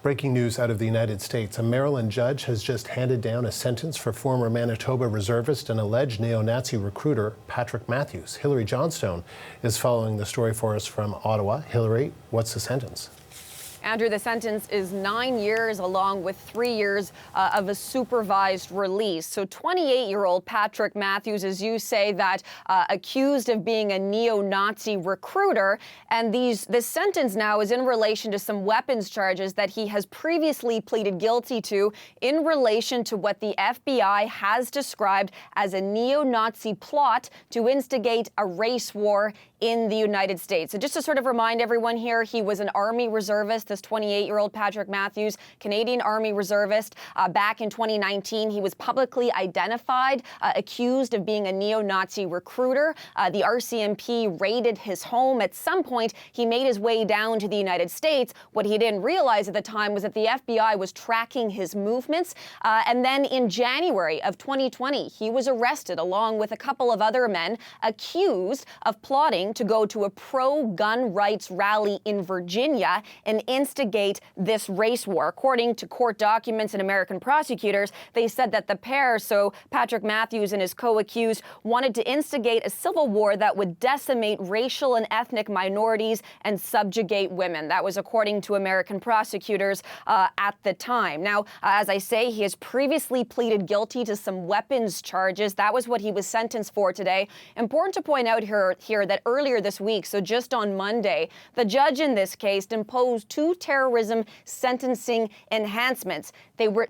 Breaking news out of the United States. A Maryland judge has just handed down a sentence for former Manitoba reservist and alleged neo-Nazi recruiter Patrik Mathews. Hilary Johnstone is following the story for us from Ottawa. Hilary, what's the sentence? Andrew, the sentence is 9 years along with 3 years of a supervised release. So 28-year-old Patrik Mathews, as you say, that accused of being a neo-Nazi recruiter. And this sentence now is in relation to some weapons charges that he has previously pleaded guilty to in relation to what the FBI has described as a neo-Nazi plot to instigate a race war in the United States. So just to sort of remind everyone here, he was an Army reservist, this 28-year-old Patrik Mathews, Canadian Army reservist. Back in 2019, he was publicly identified, accused of being a neo-Nazi recruiter. The RCMP raided his home. At some point, he made his way down to the United States. What he didn't realize at the time was that the FBI was tracking his movements. And then in January of 2020, he was arrested along with a couple of other men accused of plotting to go to a pro-gun rights rally in Virginia and instigate this race war. According to court documents and American prosecutors, they said that the pair, so Patrik Mathews and his co-accused, wanted to instigate a civil war that would decimate racial and ethnic minorities and subjugate women. That was according to American prosecutors at the time. Now, as I say, he has previously pleaded guilty to some weapons charges. That was what he was sentenced for today. Important to point out here that earlier this week, so just on Monday, the judge in this case imposed 2 terrorism sentencing enhancements.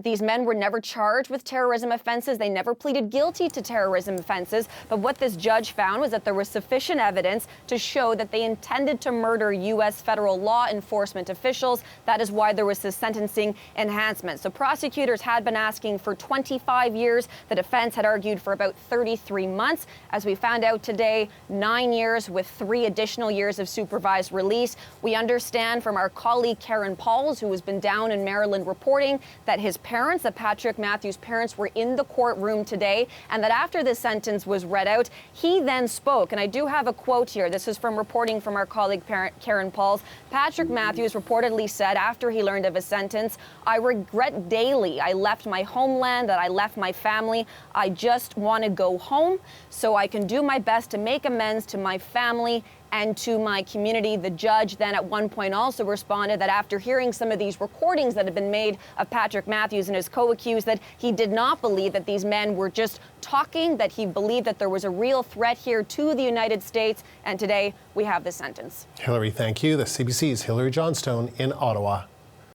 These men were never charged with terrorism offenses. They never pleaded guilty to terrorism offenses. But what this judge found was that there was sufficient evidence to show that they intended to murder U.S. federal law enforcement officials. That is why there was this sentencing enhancement. So prosecutors had been asking for 25 years. The defense had argued for about 33 months. As we found out today, 9 years with 3 additional years of supervised release. We understand from our colleague Karen Pauls, who has been down in Maryland reporting, that his parents, the Patrik Mathews parents, were in the courtroom today, and that after the sentence was read out, he then spoke. And I do have a quote here. This is from reporting from our colleague Karen Pauls. Patrik Mathews reportedly said after he learned of his sentence, "I regret daily I left my homeland, that I left my family. I just want to go home so I can do my best to make amends to my family and to my community." The judge then at one point also responded that after hearing some of these recordings that had been made of Patrik Mathews and his co-accused, that he did not believe that these men were just talking, that he believed that there was a real threat here to the United States. And today we have this sentence. Hilary, thank you. The CBC's Hilary Johnstone in Ottawa.